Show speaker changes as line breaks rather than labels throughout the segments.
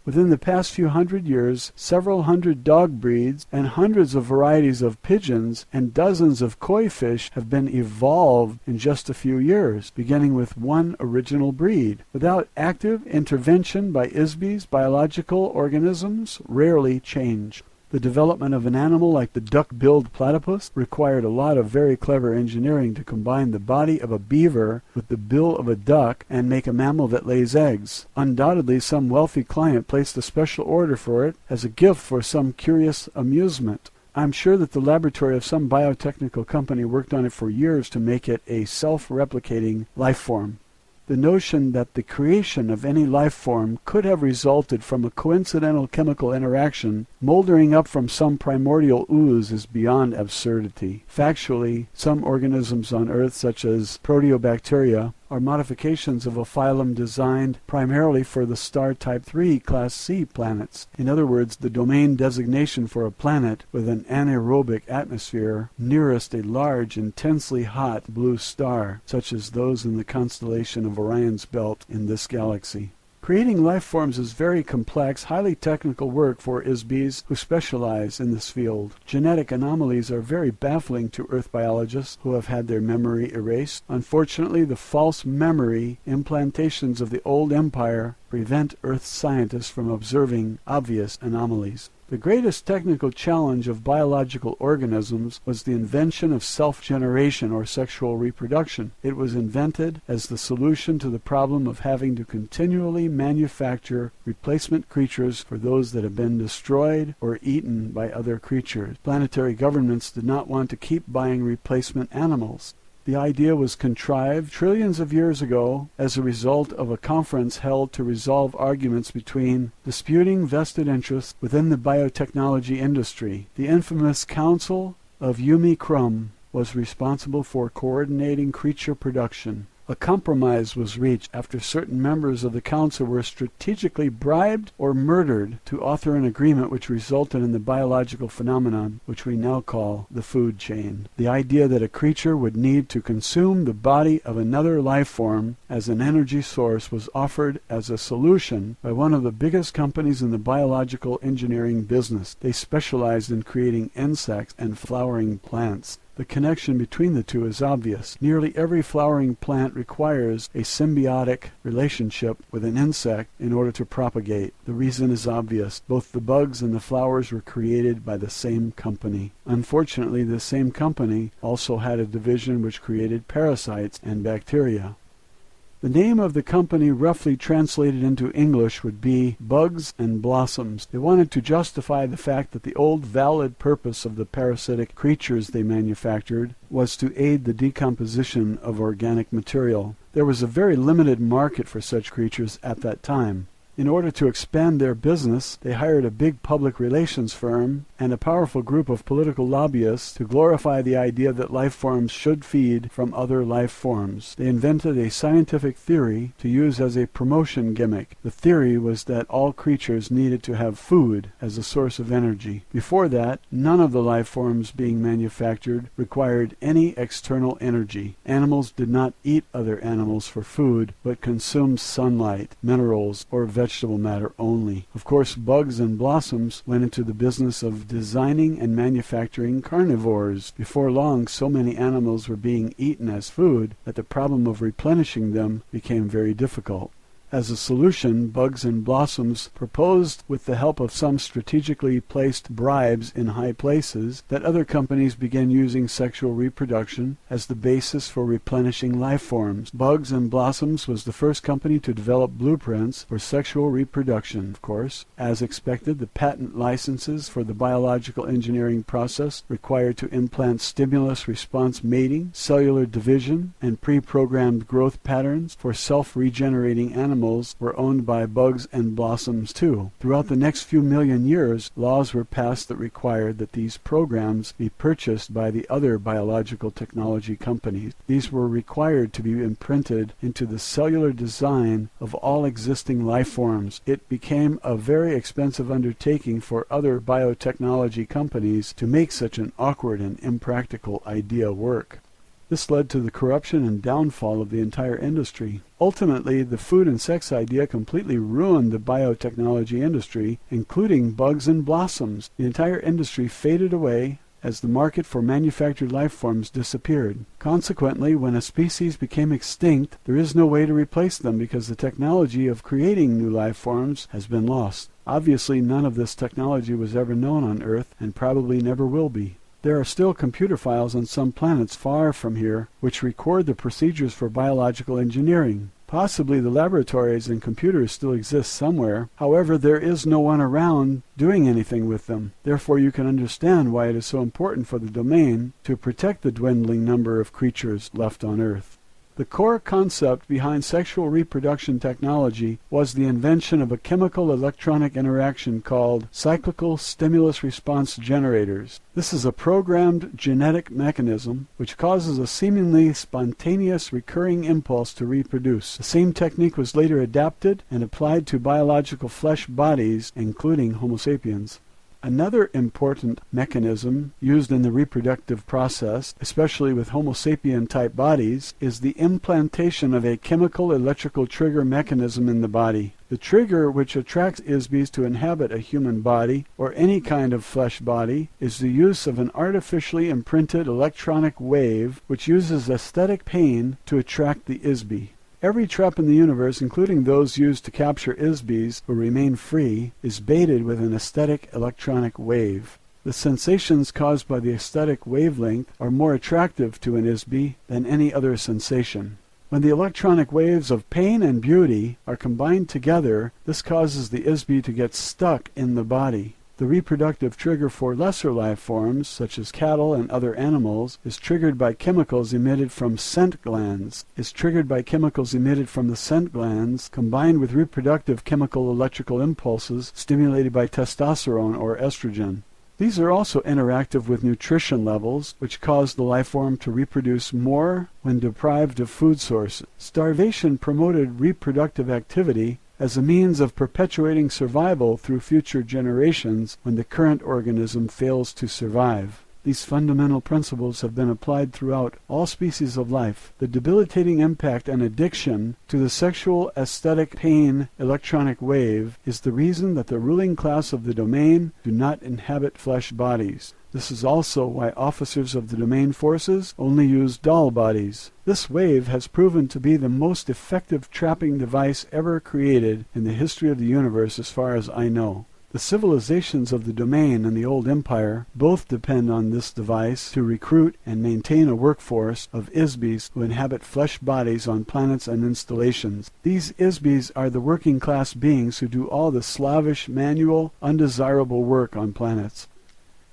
Within the past few hundred years, several hundred dog breeds and hundreds of varieties of pigeons and dozens of koi fish have been evolved in just a few years, beginning with one original breed. Without active intervention by ISBEs, biological organisms rarely change. The development of an animal like the duck-billed platypus required a lot of very clever engineering to combine the body of a beaver with the bill of a duck and make a mammal that lays eggs. Undoubtedly, some wealthy client placed a special order for it as a gift for some curious amusement. I'm sure that the laboratory of some biotechnical company worked on it for years to make it a self-replicating life form. The notion that the creation of any life form could have resulted from a coincidental chemical interaction moldering up from some primordial ooze is beyond absurdity. Factually, some organisms on Earth, such as proteobacteria, are modifications of a phylum designed primarily for the star Type 3 Class C planets. In other words, the domain designation for a planet with an anaerobic atmosphere nearest a large, intensely hot blue star, such as those in the constellation of Orion's belt in this galaxy. Creating life forms is very complex, highly technical work for ISBEs who specialize in this field. Genetic anomalies are very baffling to Earth biologists who have had their memory erased. Unfortunately, the false memory implantations of the old empire prevent Earth scientists from observing obvious anomalies. The greatest technical challenge of biological organisms was the invention of self-generation or sexual reproduction. It was invented as the solution to the problem of having to continually manufacture replacement creatures for those that have been destroyed or eaten by other creatures. Planetary governments did not want to keep buying replacement animals. The idea was contrived trillions of years ago as a result of a conference held to resolve arguments between disputing vested interests within the biotechnology industry. The infamous Council of Yumi Krum was responsible for coordinating creature production. A compromise was reached after certain members of the council were strategically bribed or murdered to author an agreement which resulted in the biological phenomenon which we now call the food chain. The idea that a creature would need to consume the body of another life form as an energy source was offered as a solution by one of the biggest companies in the biological engineering business. They specialized in creating insects and flowering plants. The connection between the two is obvious. Nearly every flowering plant requires a symbiotic relationship with an insect in order to propagate. The reason is obvious. Both the bugs and the flowers were created by the same company. Unfortunately, this same company also had a division which created parasites and bacteria. The name of the company, roughly translated into English, would be Bugs and Blossoms. They wanted to justify the fact that the old valid purpose of the parasitic creatures they manufactured was to aid the decomposition of organic material. There was a very limited market for such creatures at that time. In order to expand their business, they hired a big public relations firm and a powerful group of political lobbyists to glorify the idea that life forms should feed from other life forms. They invented a scientific theory to use as a promotion gimmick. The theory was that all creatures needed to have food as a source of energy. Before that, none of the life forms being manufactured required any external energy. Animals did not eat other animals for food, but consumed sunlight, minerals, or vegetable matter only. Of course, Bugs and Blossoms went into the business of designing and manufacturing carnivores. Before long, so many animals were being eaten as food that the problem of replenishing them became very difficult. As a solution, Bugs and Blossoms proposed, with the help of some strategically placed bribes in high places, that other companies begin using sexual reproduction as the basis for replenishing life forms. Bugs and Blossoms was the first company to develop blueprints for sexual reproduction, of course. As expected, the patent licenses for the biological engineering process required to implant stimulus-response mating, cellular division, and pre-programmed growth patterns for self-regenerating animals were owned by Bugs and Blossoms too. Throughout the next few million years, laws were passed that required that these programs be purchased by the other biological technology companies. These were required to be imprinted into the cellular design of all existing life forms. It became a very expensive undertaking for other biotechnology companies to make such an awkward and impractical idea work. This led to the corruption and downfall of the entire industry. Ultimately, the food and sex idea completely ruined the biotechnology industry, including bugs and blossoms. The entire industry faded away as the market for manufactured life forms disappeared. Consequently, when a species became extinct, there is no way to replace them because the technology of creating new life forms has been lost. Obviously, none of this technology was ever known on Earth and probably never will be. There are still computer files on some planets far from here which record the procedures for biological engineering. Possibly the laboratories and computers still exist somewhere. However, there is no one around doing anything with them. Therefore, you can understand why it is so important for the domain to protect the dwindling number of creatures left on Earth. The core concept behind sexual reproduction technology was the invention of a chemical-electronic interaction called cyclical stimulus response generators. This is a programmed genetic mechanism which causes a seemingly spontaneous recurring impulse to reproduce. The same technique was later adapted and applied to biological flesh bodies, including Homo sapiens. Another important mechanism used in the reproductive process, especially with Homo sapien-type bodies, is the implantation of a chemical electrical trigger mechanism in the body. The trigger which attracts ISBs to inhabit a human body, or any kind of flesh body, is the use of an artificially imprinted electronic wave which uses aesthetic pain to attract the ISB. Every trap in the universe, including those used to capture ISBs who remain free, is baited with an aesthetic electronic wave. The sensations caused by the aesthetic wavelength are more attractive to an ISB than any other sensation. When the electronic waves of pain and beauty are combined together, this causes the ISB to get stuck in the body. The reproductive trigger for lesser life forms, such as cattle and other animals, is triggered by chemicals emitted from scent glands. The scent glands, combined with reproductive chemical electrical impulses stimulated by testosterone or estrogen. These are also interactive with nutrition levels, which cause the life form to reproduce more when deprived of food sources. Starvation promoted reproductive activity as a means of perpetuating survival through future generations when the current organism fails to survive. These fundamental principles have been applied throughout all species of life. The debilitating impact and addiction to the sexual aesthetic pain electronic wave is the reason that the ruling class of the domain do not inhabit flesh bodies. This is also why officers of the domain forces only use doll bodies. This wave has proven to be the most effective trapping device ever created in the history of the universe as far as I know. The civilizations of the domain and the old empire both depend on this device to recruit and maintain a workforce of ISBs who inhabit flesh bodies on planets and installations. These ISBs are the working class beings who do all the slavish, manual, undesirable work on planets.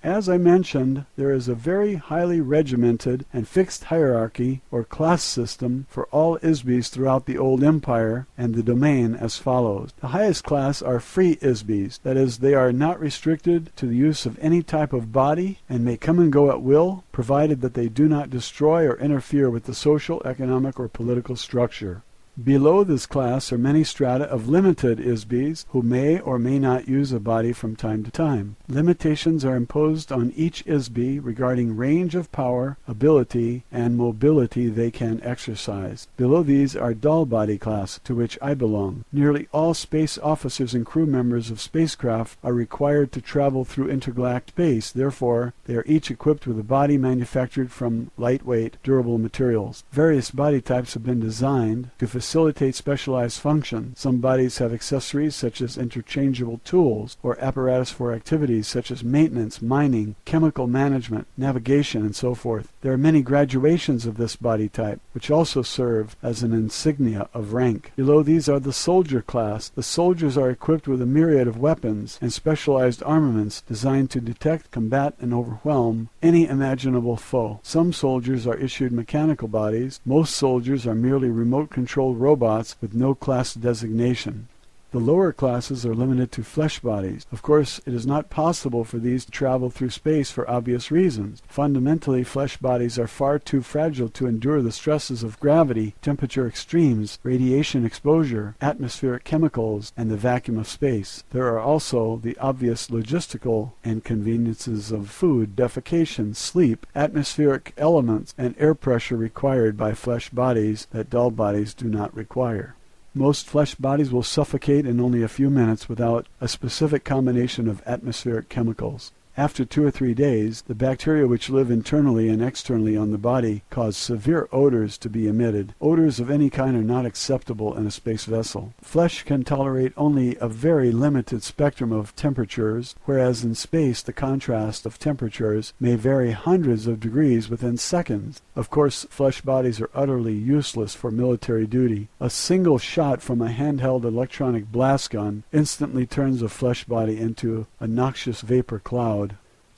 As I mentioned, there is a very highly regimented and fixed hierarchy or class system for all ISBs throughout the old empire and the domain as follows. The highest class are free ISBs, that is, they are not restricted to the use of any type of body and may come and go at will, provided that they do not destroy or interfere with the social, economic, or political structure. Below this class are many strata of limited ISBs who may or may not use a body from time to time. Limitations are imposed on each ISB regarding range of power, ability, and mobility they can exercise. Below these are doll body class, to which I belong. Nearly all space officers and crew members of spacecraft are required to travel through intergalactic space. Therefore, they are each equipped with a body manufactured from lightweight, durable materials. Various body types have been designed to facilitate specialized functions. Some bodies have accessories such as interchangeable tools or apparatus for activities such as maintenance, mining, chemical management, navigation, and so forth. There are many graduations of this body type, which also serve as an insignia of rank. Below these are the soldier class. The soldiers are equipped with a myriad of weapons and specialized armaments designed to detect, combat, and overwhelm any imaginable foe. Some soldiers are issued mechanical bodies. Most soldiers are merely remote-controlled robots with no class designation. The lower classes are limited to flesh bodies. Of course, it is not possible for these to travel through space for obvious reasons. Fundamentally, flesh bodies are far too fragile to endure the stresses of gravity, temperature extremes, radiation exposure, atmospheric chemicals, and the vacuum of space. There are also the obvious logistical inconveniences of food, defecation, sleep, atmospheric elements, and air pressure required by flesh bodies that dull bodies do not require. Most flesh bodies will suffocate in only a few minutes without a specific combination of atmospheric chemicals. After 2 or 3 days, the bacteria which live internally and externally on the body cause severe odors to be emitted. Odors of any kind are not acceptable in a space vessel. Flesh can tolerate only a very limited spectrum of temperatures, whereas in space the contrast of temperatures may vary hundreds of degrees within seconds. Of course, flesh bodies are utterly useless for military duty. A single shot from a handheld electronic blast gun instantly turns a flesh body into a noxious vapor cloud.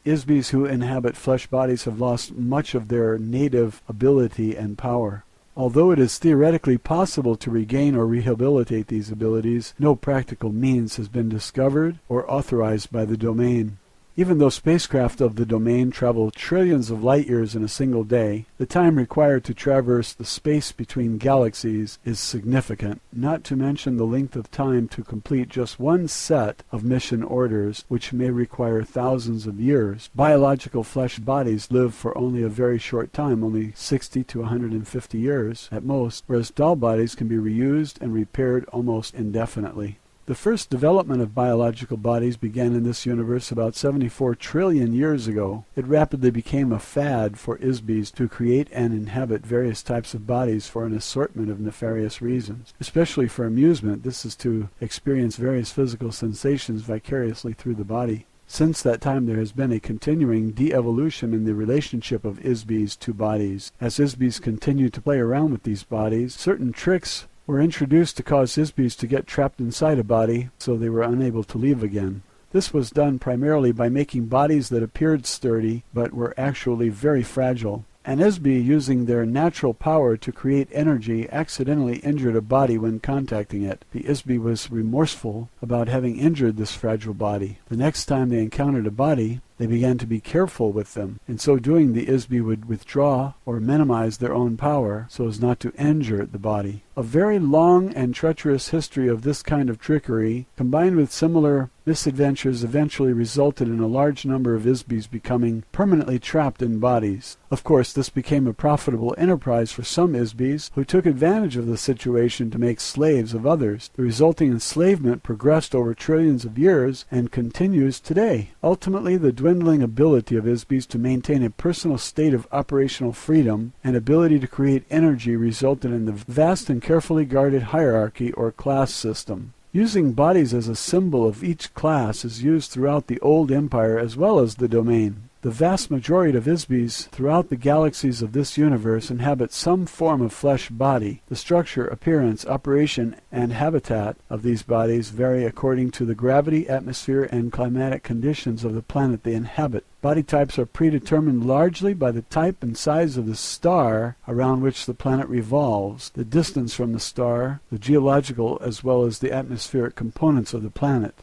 Isbies who inhabit flesh bodies have lost much of their native ability and power. Although it is theoretically possible to regain or rehabilitate these abilities, no practical means has been discovered or authorized by the domain. Even though spacecraft of the domain travel trillions of light years in a single day, the time required to traverse the space between galaxies is significant, not to mention the length of time to complete just one set of mission orders, which may require thousands of years. Biological flesh bodies live for only a very short time, only 60 to 150 years at most, whereas dull bodies can be reused and repaired almost indefinitely. The first development of biological bodies began in this universe about 74 trillion years ago. It rapidly became a fad for Isbies to create and inhabit various types of bodies for an assortment of nefarious reasons. Especially for amusement, this is to experience various physical sensations vicariously through the body. Since that time there has been a continuing de-evolution in the relationship of Isbies to bodies. As Isbies continue to play around with these bodies, certain tricks were introduced to cause Isbies to get trapped inside a body so they were unable to leave again. This was done primarily by making bodies that appeared sturdy but were actually very fragile. An Isbie, using their natural power to create energy, accidentally injured a body when contacting it. The Isbie was remorseful about having injured this fragile body. The next time they encountered a body, they began to be careful with them. In so doing, the Isbie would withdraw or minimize their own power so as not to injure the body. A very long and treacherous history of this kind of trickery, combined with similar misadventures, eventually resulted in a large number of Isbies becoming permanently trapped in bodies. Of course, this became a profitable enterprise for some Isbies, who took advantage of the situation to make slaves of others. The resulting enslavement progressed over trillions of years and continues today. Ultimately, the dwindling ability of Isbies to maintain a personal state of operational freedom and ability to create energy resulted in the vast and carefully guarded hierarchy or class system. Using bodies as a symbol of each class is used throughout the old empire as well as the domain. The vast majority of Isbies throughout the galaxies of this universe inhabit some form of flesh body. The structure, appearance, operation, and habitat of these bodies vary according to the gravity, atmosphere, and climatic conditions of the planet they inhabit. Body types are predetermined largely by the type and size of the star around which the planet revolves, the distance from the star, the geological as well as the atmospheric components of the planet.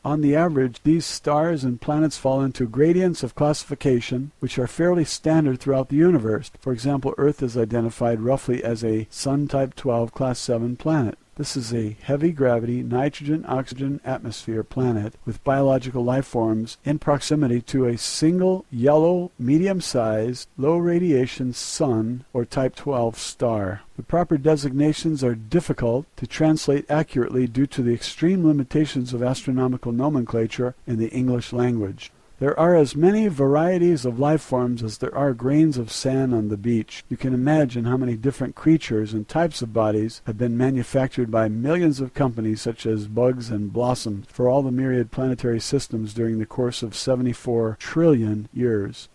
On the average, these stars and planets fall into gradients of classification, which are fairly standard throughout the universe. For example, Earth is identified roughly as a Sun Type 12 Class 7 planet. This is a heavy gravity, nitrogen-oxygen atmosphere planet with biological life forms in proximity to a single yellow, medium-sized, low-radiation sun or Type 12 star. The proper designations are difficult to translate accurately due to the extreme limitations of astronomical nomenclature in the English language. There are as many varieties of life forms as there are grains of sand on the beach. You can imagine how many different creatures and types of bodies have been manufactured by millions of companies such as Bugs and Blossoms for all the myriad planetary systems during the course of 74 trillion years.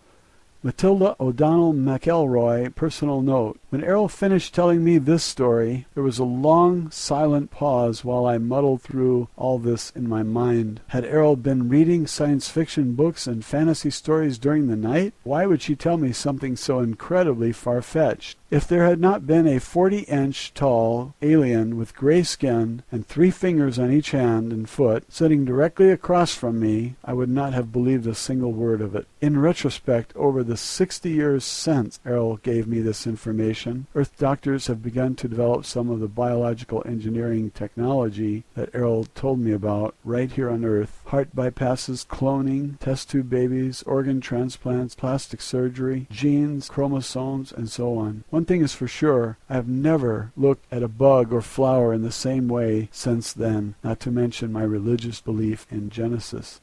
Matilda O'Donnell McElroy, personal note. When Errol finished telling me this story, there was a long, silent pause while I muddled through all this in my mind. Had Errol been reading science fiction books and fantasy stories during the night? Why would she tell me something so incredibly far-fetched? If there had not been a 40-inch tall alien with gray skin and 3 fingers on each hand and foot sitting directly across from me, I would not have believed a single word of it. In retrospect, over the 60 years since Errol gave me this information, Earth doctors have begun to develop some of the biological engineering technology that Errol told me about right here on Earth. Heart bypasses, cloning, test tube babies, organ transplants, plastic surgery, genes, chromosomes, and so on. One thing is for sure, I have never looked at a bug or flower in the same way since then, not to mention my religious belief in Genesis.